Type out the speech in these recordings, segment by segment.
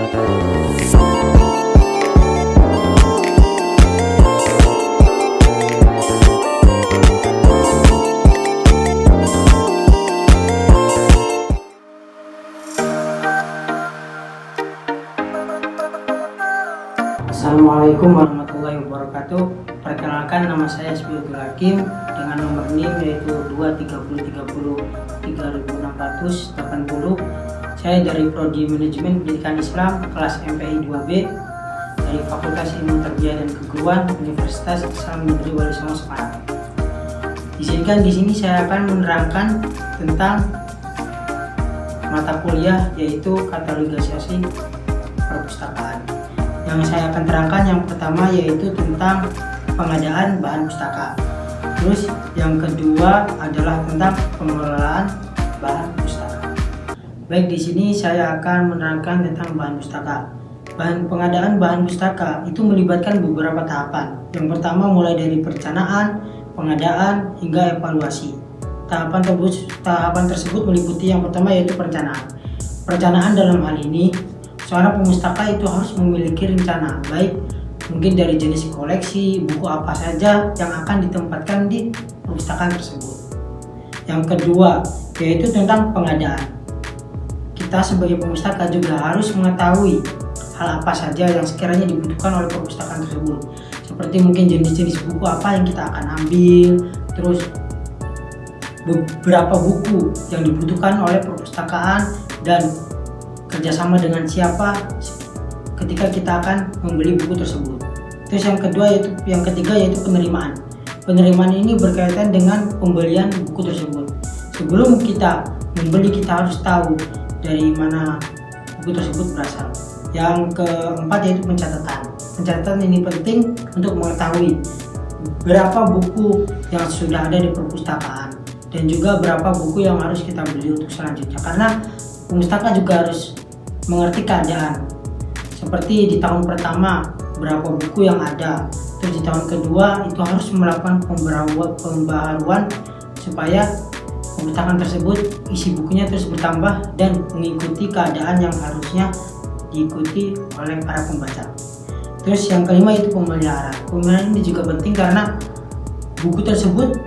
Assalamualaikum warahmatullahi wabarakatuh. Perkenalkan, nama saya Sbiatul Hakim dengan nomor NIM yaitu 230303680. Saya dari Prodi Manajemen Pendidikan Islam kelas MPI 2B dari Fakultas Ilmu Tarbiyah dan Keguruan Universitas Islam Negeri Wali Songo Semarang. Izinkan di sini saya akan menerangkan tentang mata kuliah yaitu katalogasi perpustakaan. Yang saya akan terangkan yang pertama yaitu tentang pengadaan bahan pustaka. Terus yang kedua adalah tentang pengelolaan bahan pustaka. Baik, di sini saya akan menerangkan tentang bahan pustaka. Pengadaan bahan pustaka itu melibatkan beberapa tahapan. Yang pertama mulai dari perencanaan, pengadaan hingga evaluasi. Tahapan tersebut meliputi yang pertama yaitu perencanaan. Perencanaan dalam hal ini seorang pemustaka itu harus memiliki rencana, baik mungkin dari jenis koleksi, buku apa saja yang akan ditempatkan di perpustakaan tersebut. Yang kedua yaitu tentang pengadaan. Kita sebagai pemustaka juga harus mengetahui hal apa saja yang sekiranya dibutuhkan oleh perpustakaan tersebut. Seperti mungkin jenis-jenis buku apa yang kita akan ambil, terus beberapa buku yang dibutuhkan oleh perpustakaan dan kerjasama dengan siapa ketika kita akan membeli buku tersebut. Terus yang ketiga yaitu penerimaan. Penerimaan ini berkaitan dengan pembelian buku tersebut. Sebelum kita membeli, kita harus tahu dari mana buku tersebut berasal. Yang keempat yaitu pencatatan. Pencatatan ini penting untuk mengetahui berapa buku yang sudah ada di perpustakaan dan juga berapa buku yang harus kita beli untuk selanjutnya, karena pemustaka juga harus mengerti keadaan. Seperti di tahun pertama berapa buku yang ada, terus di tahun kedua itu harus melakukan pembaharuan supaya perpustakaan tersebut isi bukunya terus bertambah dan mengikuti keadaan yang harusnya diikuti oleh para pembaca. Terus yang kelima itu pemeliharaan. Pemeliharaan ini juga penting karena buku tersebut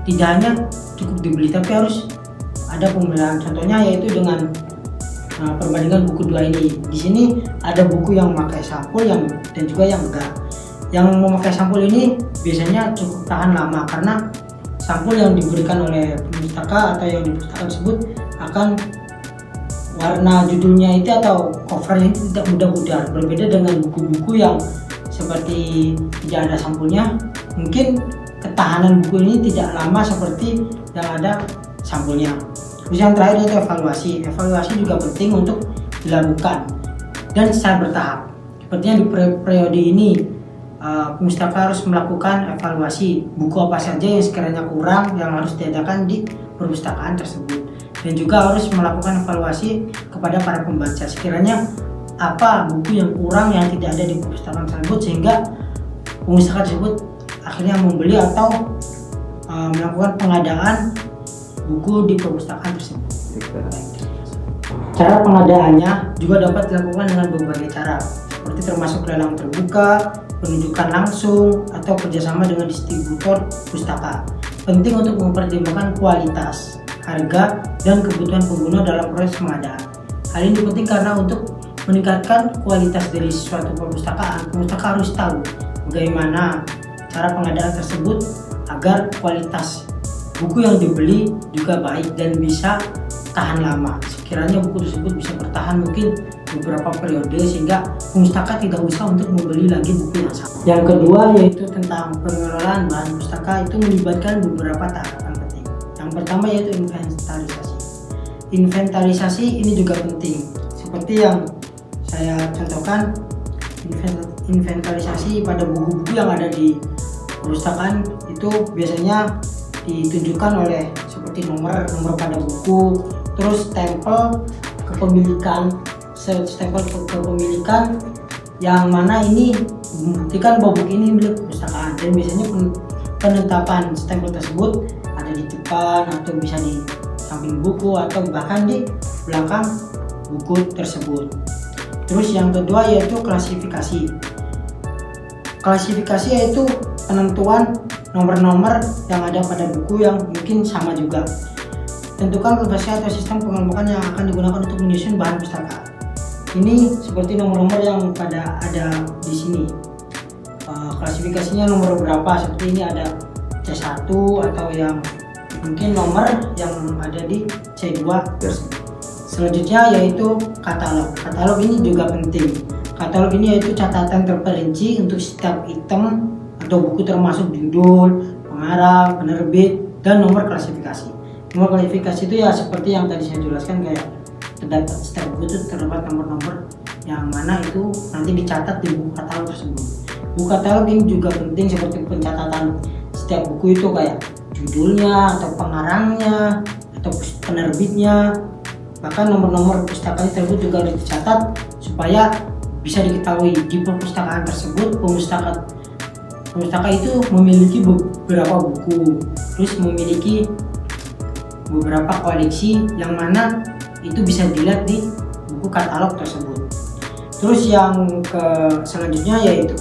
tidak hanya cukup dibeli tapi harus ada pemeliharaan. Contohnya yaitu dengan perbandingan buku dua ini. Di sini ada buku yang memakai sampul dan juga yang enggak. Yang memakai sampul ini biasanya cukup tahan lama karena sampul yang diberikan oleh pustaka atau yang di pustaka tersebut akan warna judulnya itu atau covernya itu tidak mudah pudar. Berbeda dengan buku-buku yang seperti tidak ada sampulnya, mungkin ketahanan buku ini tidak lama seperti yang ada sampulnya. Terus yang terakhir yaitu evaluasi. Evaluasi juga penting untuk dilakukan dan secara bertahap. Sepertinya di periode ini pustaka harus melakukan evaluasi buku apa saja yang sekiranya kurang yang harus diadakan di perpustakaan tersebut, dan juga harus melakukan evaluasi kepada para pembaca sekiranya apa buku yang kurang yang tidak ada di perpustakaan tersebut sehingga pustaka tersebut akhirnya membeli atau melakukan pengadaan buku di perpustakaan tersebut. Cara pengadaannya juga dapat dilakukan dengan berbagai cara, seperti termasuk lelang terbuka, penunjukan langsung, atau kerjasama dengan distributor pustaka. Penting untuk mempertimbangkan kualitas, harga, dan kebutuhan pengguna dalam proses pengadaan. Hal ini penting karena untuk meningkatkan kualitas dari suatu perpustakaan, pemustaka harus tahu bagaimana cara pengadaan tersebut agar kualitas buku yang dibeli juga baik dan bisa tahan lama. Sekiranya buku tersebut bisa bertahan mungkin beberapa periode sehingga pemustaka tidak usah untuk membeli lagi buku yang sama. Yang kedua yaitu tentang pengelolaan bahan pustaka, itu melibatkan beberapa tahapan penting. Yang pertama yaitu inventarisasi. Inventarisasi ini juga penting. Seperti yang saya contohkan, inventarisasi pada buku-buku yang ada di perpustakaan itu biasanya ditunjukkan oleh seperti nomor pada buku, terus stempel kepemilikan, yang mana ini membuktikan bahwa buku ini milik perpustakaan, dan biasanya penetapan stempel tersebut ada di depan atau bisa di samping buku atau bahkan di belakang buku tersebut. Terus yang kedua yaitu klasifikasi. Klasifikasi yaitu penentuan nomor-nomor yang ada pada buku yang mungkin sama juga. Tentukan klasifikasi atau sistem pengelompokan yang akan digunakan untuk menyusun bahan pustaka. Ini seperti nomor-nomor yang ada di sini. Klasifikasinya nomor berapa, seperti ini ada C1 atau yang mungkin nomor yang ada di C2. Selanjutnya yaitu katalog. Katalog ini juga penting. Katalog ini yaitu catatan terperinci untuk setiap item atau buku termasuk judul, pengarang, penerbit, dan nomor klasifikasi. Nomor klasifikasi itu ya seperti yang tadi saya jelaskan, kayak terdapat setiap buku itu terdapat nomor-nomor yang mana itu nanti dicatat di buku katalog tersebut. Buku katalog ini juga penting seperti pencatatan setiap buku itu kayak judulnya atau pengarangnya atau penerbitnya, bahkan nomor-nomor pustaka tersebut juga harus dicatat supaya bisa diketahui di perpustakaan tersebut pustaka itu memiliki beberapa buku, terus memiliki beberapa koleksi yang mana itu bisa dilihat di buku katalog tersebut. Terus yang selanjutnya yaitu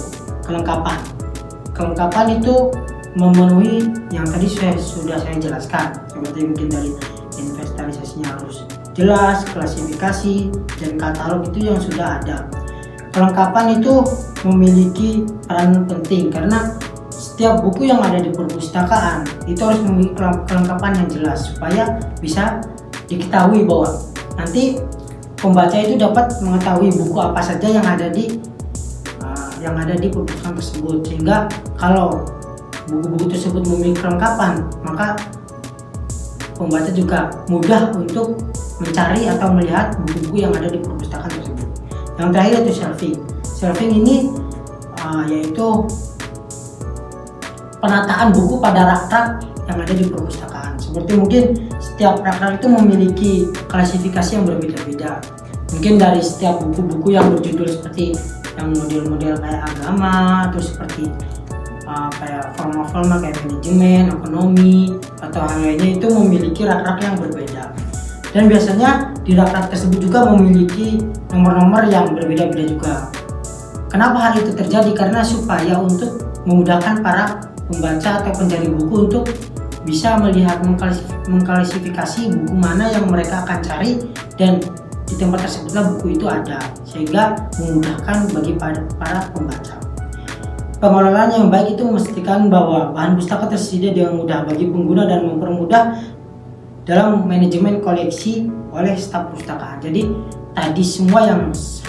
kelengkapan. Kelengkapan itu memenuhi yang tadi sudah saya jelaskan, seperti mungkin dari inventarisasinya harus jelas, klasifikasi, dan katalog itu yang sudah ada. Kelengkapan itu memiliki peran penting karena setiap buku yang ada di perpustakaan itu harus memiliki kelengkapan yang jelas supaya bisa diketahui bahwa nanti pembaca itu dapat mengetahui buku apa saja yang ada di perpustakaan tersebut, sehingga kalau buku-buku tersebut memiliki kelengkapan maka pembaca juga mudah untuk mencari atau melihat buku-buku yang ada di perpustakaan tersebut. Yang terakhir yaitu shelving. Shelving ini yaitu penataan buku pada rak-rak yang ada di perpustakaan. Seperti mungkin setiap rak-rak itu memiliki klasifikasi yang berbeda-beda. Mungkin dari setiap buku-buku yang berjudul seperti yang model-model kayak agama, terus seperti kayak formal kayak manajemen, ekonomi, atau hal lainnya itu memiliki rak-rak yang berbeda. Dan biasanya di rak-rak tersebut juga memiliki nomor-nomor yang berbeda-beda juga. Kenapa hal itu terjadi? Karena supaya untuk memudahkan para pembaca atau pencari buku untuk bisa melihat mengklasifikasi buku mana yang mereka akan cari, dan di tempat tersebutlah buku itu ada, sehingga memudahkan bagi para pembaca. Pengelolaan yang baik itu memastikan bahwa bahan pustaka tersedia dengan mudah bagi pengguna dan mempermudah dalam manajemen koleksi oleh staf perpustakaan. Jadi tadi semua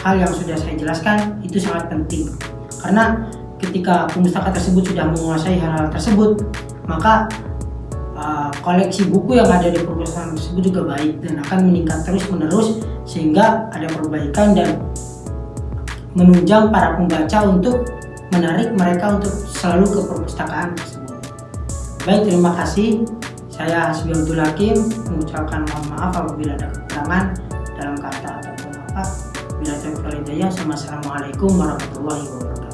hal yang sudah saya jelaskan itu sangat penting, karena ketika pustaka tersebut sudah menguasai hal-hal tersebut, maka koleksi buku yang ada di perpustakaan tersebut juga baik dan akan meningkat terus-menerus, sehingga ada perbaikan dan menunjang para pembaca untuk menarik mereka untuk selalu ke perpustakaan tersebut. Baik, terima kasih. Saya Hasbi Abdul Hakim mengucapkan mohon maaf apabila ada kekurangan dalam kata ataupun apa. Bila terlalu hidayah. Assalamualaikum warahmatullahi wabarakatuh.